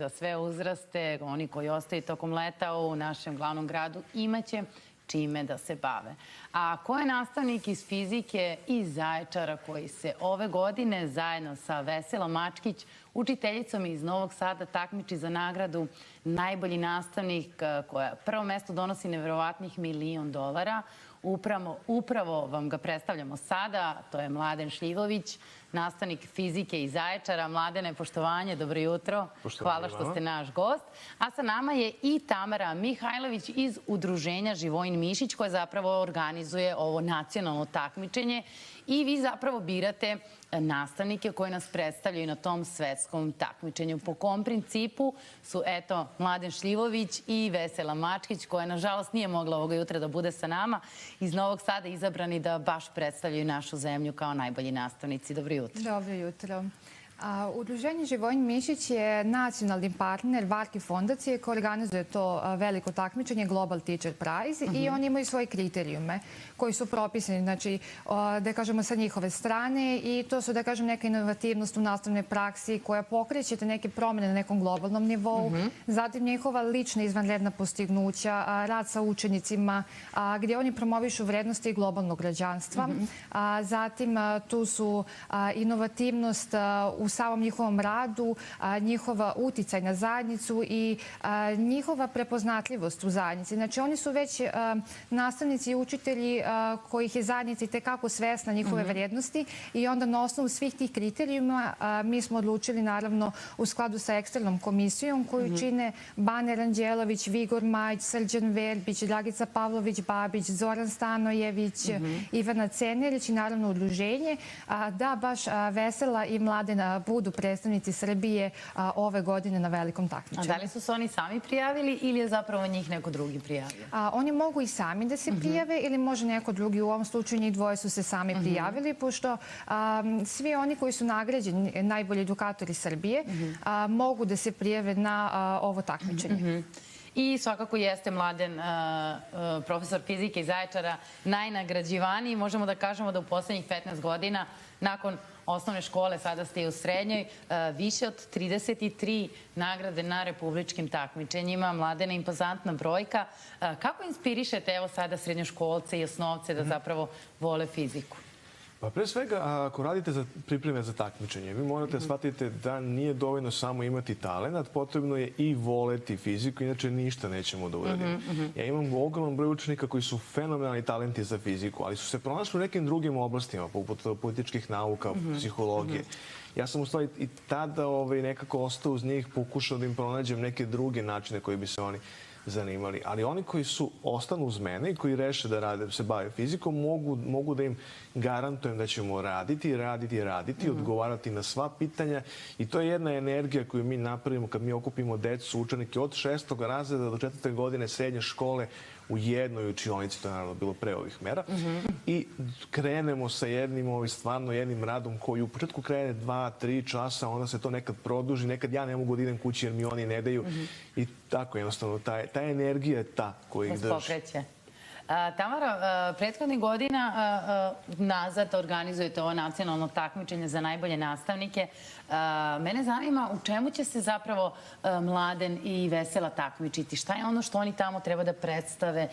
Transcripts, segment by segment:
Za sve uzraste, oni koji ostaju tokom leta u našem glavnom gradu imaće čime da se bave. A ko je nastavnik iz fizike iz Zaječara koji se ove godine zajedno sa Veselom Mačkić, učiteljicom iz Novog Sada, takmiči za nagradu najbolji nastavnik koja prvo mesto donosi neverovatnih $1.000.000. Upravo vam ga predstavljamo sada. To je Mladen Šljivović, nastavnik fizike iz Zaječara. Mladene, poštovanje, dobro jutro. Hvala što ste naš gost. A sa nama je i Tamara Mihajlović iz Udruženja Živojin Mišić, koja zapravo organizuje ovo nacionalno takmičenje. I vi zapravo birate nastavnike koji nas predstavljaju na tom svetskom takmičenju. Po kom principu su, eto, Mladen Šljivović i Vesela Mačkić, koja nažalost nije mogla ovoga jutra da bude sa nama, iz Novog Sada izabrani da baš predstavljaju našu zemlju kao najbolji nastavnici. Dobro jutro. Dobro jutro. Udruženje Živojin Mišić je nacionalni partner Varki fondacije koja organizuje to veliko takmičenje Global Teacher Prize i oni imaju svoje kriterijume koji su propisani, znači, da kažemo, sa njihove strane i to su, da kažem, neka inovativnost u nastavnoj praksi koja pokreće neke promene na nekom globalnom nivou, zatim njihova lična izvanredna postignuća, rad sa učenicima, gdje oni promovišu vrednosti globalnog građanstva. Zatim tu su inovativnost u samom njihovom radu, njihova uticaj na zajednicu i njihova prepoznatljivost u zajednici. Znači, oni su već nastavnici i učitelji kojih je zajednica i tekako svesna njihove vrednosti i onda na osnovu svih tih kriterijuma mi smo odlučili, naravno, u skladu sa eksternom komisijom koju čine Bane Ranđelović, Vigor Majić, Srđan Verbić, Dragica Pavlović-Babić, Zoran Stanojević, Ivana Cenerić i naravno udruženje, da baš Vesela i Mladen budu predstavnici Srbije ove godine na velikom takmičenju. A da li su se oni sami prijavili ili je zapravo njih neko drugi prijavio? Oni mogu i sami da se prijave ili može neko drugi. U ovom slučaju njih dvoje su se sami prijavili, pošto svi oni koji su nagrađeni najbolji edukatori Srbije mogu da se prijave na ovo takmičenje. I svakako jeste Mladen, profesor fizike iz Zaječara, najnagrađivaniji. Možemo da kažemo da u poslednjih 15 godina, nakon osnovne škole, sada ste i u srednjoj, više od 33 nagrade na republičkim takmičenjima. Mladene, impozantna brojka. Kako inspirišete, evo sada, srednjoškolce i osnovce da zapravo vole fiziku? Pa pre svega, ako radite za pripreme za takmičenje, vi morate da shvatite da nije dovoljno samo imati talenat, potrebno je i voleti fiziku, inače ništa nećemo da uradimo. Ja imam ogroman broj učenika koji su fenomenalni talenti za fiziku, ali su se pronašli u nekim drugim oblastima, poput političkih nauka, psihologije. Ja sam u stvari i tada nekako ostao uz njih, pokušao da im pronađem neke druge načine koji bi se oni zanimali. Ali oni koji ostanu uz mene i koji reše da se bave fizikom, mogu da im garantujem da ćemo raditi, odgovarati na sva pitanja i to je jedna energija koju mi napravimo kad mi okupimo decu, učenike od 6. razreda do 4. godine srednje škole u jednoj učionici, to je naravno bilo pre ovih mera, i krenemo sa jednim radom koji u početku krene 2-3 časa, onda se to nekad produži, nekad ja ne mogu da idem kući jer mi oni ne daju i tako jednostavno ta energija je ta koja ih drži. Tamara, prethodnih godina nazad organizujete ovo nacionalno takmičenje za najbolje nastavnike. Mene zanima u čemu će se zapravo Mladen i Vesela takmičiti? Šta je ono što oni tamo treba da predstave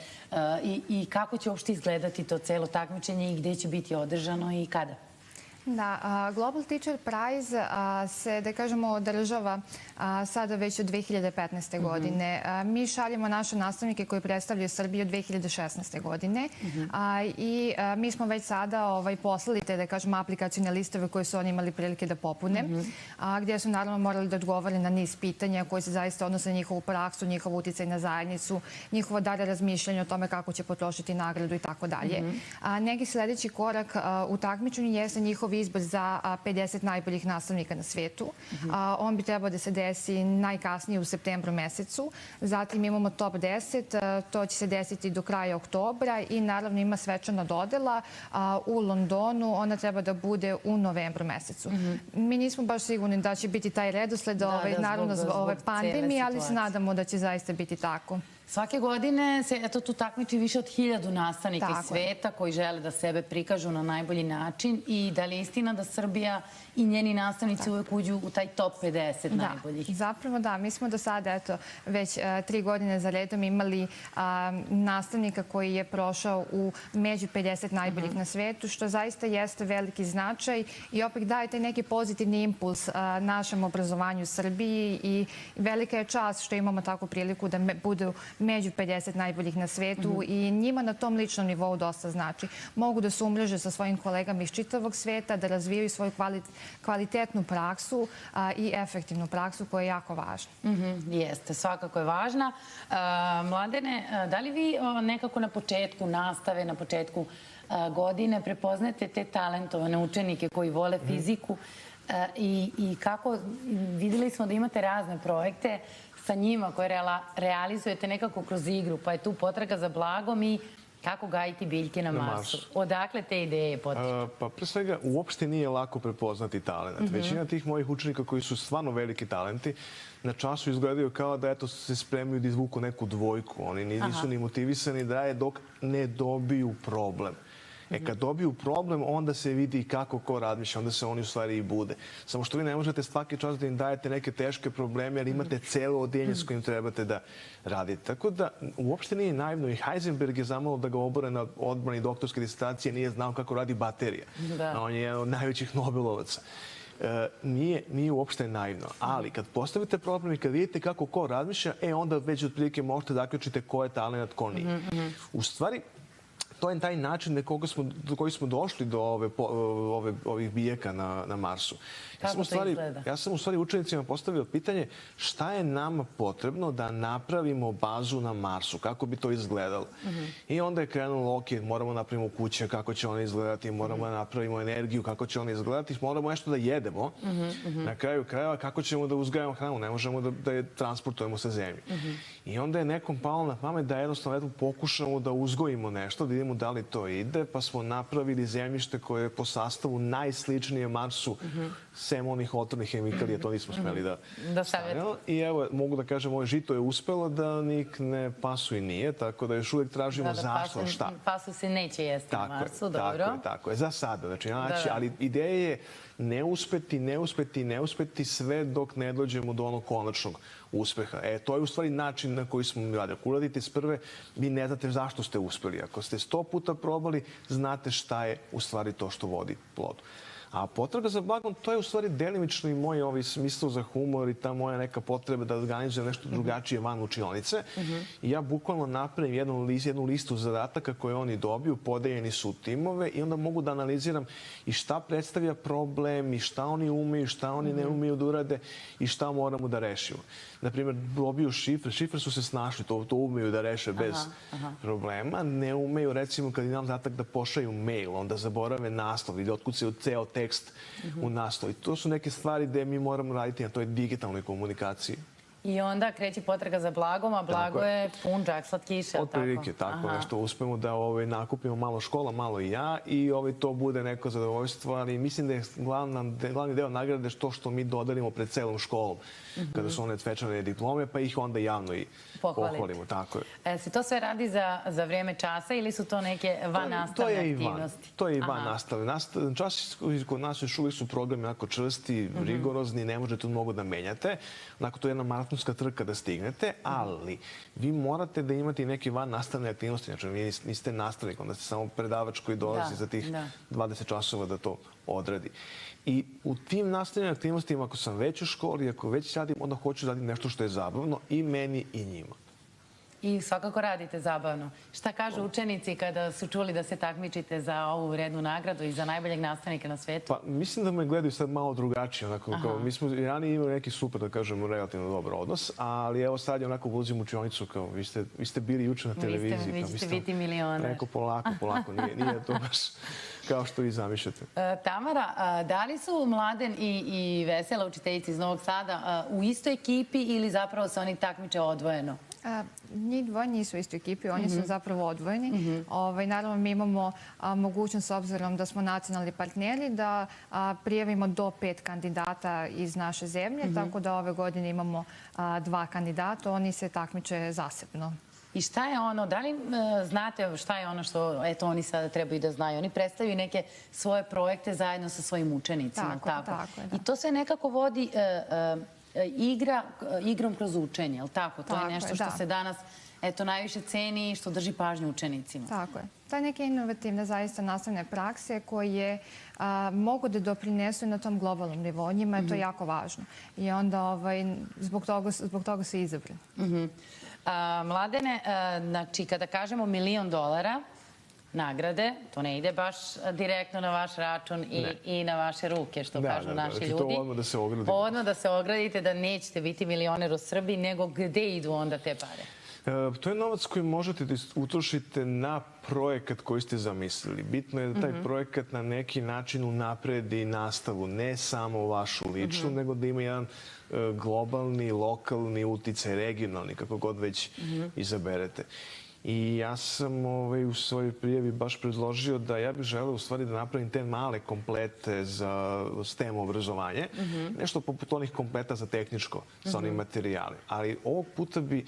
i kako će uopšte izgledati to celo takmičenje i gde će biti održano i kada? Da, Global Teacher Prize se, da kažemo, održava sada već od 2015. godine. Mi šaljemo naše nastavnike koji predstavljaju Srbiju od 2016. godine i mi smo već sada poslali te, da kažemo, aplikacijne listove koje su oni imali prilike da popune, gdje su naravno morali da odgovore na niz pitanja koji se zaista odnose na njihovu praksu, njihov uticaj na zajednicu, njihovo dalje razmišljanje o tome kako će potrošiti nagradu i tako dalje. Neki sledeći korak u takmičenju jeste njihov izbor za 50 najboljih nastavnika na svetu. On bi trebao da se desi najkasnije u septembru mesecu. Zatim imamo top 10, to će se desiti do kraja oktobra i naravno ima svečana dodela u Londonu. Ona treba da bude u novembru mesecu. Mi nismo baš sigurni da će biti taj redosled, naravno zbog ove pandemije, ali se nadamo da će zaista biti tako. Svake godine se tu takmiči više od 1000 nastavnika iz Tako je. sveta koji žele da sebe prikažu na najbolji način i da li je istina da Srbija i njeni nastavnici uvek uđu u taj top 50 najboljih? Zapravo da. Mi smo do sada, eto, već 3 godine za redom imali nastavnika koji je prošao među 50 najboljih na svetu, što zaista jeste veliki značaj i opet daje taj neki pozitivni impuls našem obrazovanju u Srbiji i velika je čast što imamo takvu priliku da budu među 50 najboljih na svetu i njima na tom ličnom nivou dosta znači. Mogu da se umreže sa svojim kolegama iz čitavog sveta, da razvijaju svoju kvalitetnu praksu i efektivnu praksu koja je jako važna. Jeste, svakako je važna. Mladene, da li vi nekako na početku nastave, na početku godine prepoznate te talentovane učenike koji vole fiziku i kako, videli smo da imate razne projekte sa njima koje realizujete nekako kroz igru, pa je tu potraga za blagom i kako gajiti biljke na Marsu. Odakle te ideje potiču? Pa pre svega, uopšte nije lako prepoznati talent. Većina tih mojih učenika koji su stvarno veliki talenti na času izgledaju kao da eto se spremaju da izvuku neku dvojku. Oni nisu ni motivisani da je dok ne dobiju problem. Kad dobiju problem, onda se vidi kako ko razmišlja, onda se oni u stvari i bude. Samo što vi ne možete svaki čas da im dajete neke teške probleme, jer imate celo odeljenje s kojim trebate da radite. Tako da, uopšte nije naivno. I Heisenberg je zamalo da ga obore na odbrani doktorske disertacije, nije znao kako radi baterija. On je jedan od najvećih Nobelovaca. Nije uopšte naivno. Ali kad postavite problem i kad vidite kako ko razmišlja, onda već otprilike možete zaključiti ko je talent, ko nije. U stvari, to je taj način do koji smo došli do ovih biljaka na Marsu. Kako to izgleda? Ja sam u stvari učenicima postavio pitanje šta je nama potrebno da napravimo bazu na Marsu, kako bi to izgledalo. I onda je krenulo, ok, moramo napravimo kuće, kako će one izgledati, moramo da napravimo energiju, kako će one izgledati, moramo nešto da jedemo. Na kraju krajeva, kako ćemo da uzgajamo hranu, ne možemo da je transportujemo sa zemlje. I onda je nekom palo na pamet da jednostavno pokušamo da uzgojimo nešto, da vidimo da li to ide, pa smo napravili zemljište koje je po sastavu najsličnije Marsu, sem onih otrovnih hemikalija, to nismo smeli da stavimo. I evo, mogu da kažem, ovo žito je uspelo da nikne pasu i nije, tako da još uvijek tražimo zašto, šta. Pasu se neće jesti na Marsu, dobro. Tako je, za sada. Znači, ali ideja je ne uspeti sve dok ne dođemo do onog konačnog uspeha. To je u stvari način na koji smo mi radili. Ako uradite s prve, vi ne znate zašto ste uspeli. Ako ste 100 puta probali, znate šta je u stvari to što vodi plodu. A potraga za blagom, to je u stvari delimično i moj smisao za humor i ta moja neka potreba da organizujem nešto drugačije van učionice. I ja bukvalno napravim jednu listu zadataka koje oni dobiju, podeljeni su u timove i onda mogu da analiziram i šta predstavlja problem i šta oni umeju, šta oni ne umeju da urade i šta moramo da rešimo. Naprimjer, dobiju šifre su se snašli, to umeju da reše bez problema. Ne umeju, recimo, kad imam zadatak da pošalju mail, onda zaborave naslov ili otkucaju ceo tekst u naslov. I to su neke stvari gde mi moramo raditi na toj digitalnoj komunikaciji. I onda kreće potraga za blagom, a blago je pun džak slatkiša, tako? Otprilike, tako nešto. Uspemo da nakupimo malo škola, malo i ja i to bude neko zadovoljstvo, ali mislim da je glavni deo nagrade što mi dodelimo pred celom školom, kada su one svečane diplome, pa ih onda javno i pohvalimo. Tako je. Se to sve radi za vreme časa ili su to neke vannastavne aktivnosti? To je i vannastavne. Čas kod nas još uvijek su programi onako čvrsti, rigorozni, ne možete mnogo da menjate. Onako, to je jedna maratonska trka da stignete, ali vi morate da imate i neke vannastavne aktivnosti. Znači, vi niste nastavnik, onda ste samo predavač koji dolazi za tih 20 časova da to odradi. I u tim nastavnim aktivnostima, ako sam već u školi, ako već radim, onda hoću da radim nešto što je zabavno i meni i njima. I svakako radite zabavno. Šta kažu učenici kada su čuli da se takmičite za ovu vrednu nagradu i za najboljeg nastavnika na svetu? Pa mislim da me gledaju sad malo drugačije. Mi smo ranije imali neki super, da kažemo, relativno dobar odnos, ali evo sad je onako ulazim u učionicu kao vi ste bili juče na televiziji. Vi ćete biti milioner. Neko polako, nije to baš kao što vi zamišljate. Tamara, da li su Mladen i Vesela, učiteljici iz Novog Sada, u istoj ekipi ili zapravo se oni takmiče odvojeno? Njih dvoje nisu u istoj ekipi, oni su zapravo odvojeni. Naravno, mi imamo mogućnost, s obzirom da smo nacionalni partneri, da prijavimo do 5 kandidata iz naše zemlje, tako da ove godine imamo 2 kandidata, oni se takmiče zasebno. I šta je ono, da li znate šta je ono što, eto, oni sada trebaju da znaju? Oni predstavljaju neke svoje projekte zajedno sa svojim učenicima. Tako je, da. I to se nekako vodi igrom kroz učenje, je li tako? To je nešto što se danas, eto, najviše ceni i što drži pažnju učenicima. Tako je. To je neke inovativne, zaista nastavne prakse koje mogu da doprinesu na tom globalnom nivou. Njima je to jako važno. I onda zbog toga su izabrani. Mladene, znači, kada kažemo $1.000.000 nagrade, to ne ide baš direktno na vaš račun i na vaše ruke, što kažu naši ljudi. To odmah da se ogradite. Odmah da se ogradite da nećete biti milioner u Srbiji, nego gde idu onda te pare? To je novac koji možete da utrošite na projekat koji ste zamislili. Bitno je da taj projekat na neki način unapredi nastavu, ne samo vašu ličnu, nego da ima jedan globalni, lokalni uticaj, regionalni, kako god već izaberete. I ja sam u svojoj prijavi baš predložio da ja bih želeo u stvari da napravim te male komplete za STEM obrazovanje. Nešto poput onih kompleta za tehničko, sa onim materijalima. Ali ovog puta bi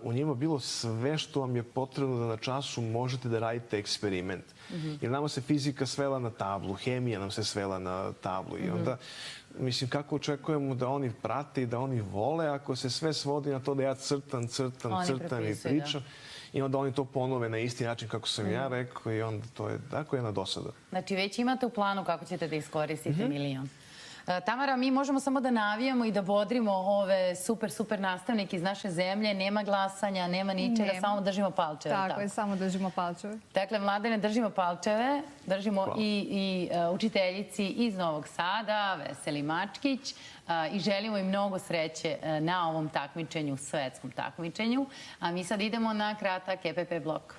u njima bilo sve što vam je potrebno da na času možete da radite eksperiment. Jer nama se fizika svela na tablu, hemija nam se svela na tablu. I onda, mislim, kako očekujemo da oni prate i da oni vole ako se sve svodi na to da ja crtam i pričam. I onda oni to ponove na isti način kako sam ja rekao i onda to je tako jedna dosada. Znači, već imate u planu kako ćete da iskoristite $1.000.000. Tamara, mi možemo samo da navijamo i da bodrimo ove super nastavnike iz naše zemlje. Nema glasanja, nema ničega, samo držimo palčeve. Tako je, samo držimo palčeve. Dakle, Mladene, držimo palčeve, držimo i učiteljici iz Novog Sada, Veseli Mačkić, i želimo im mnogo sreće na ovom takmičenju, svetskom takmičenju. A mi sad idemo na kratak EPP blok.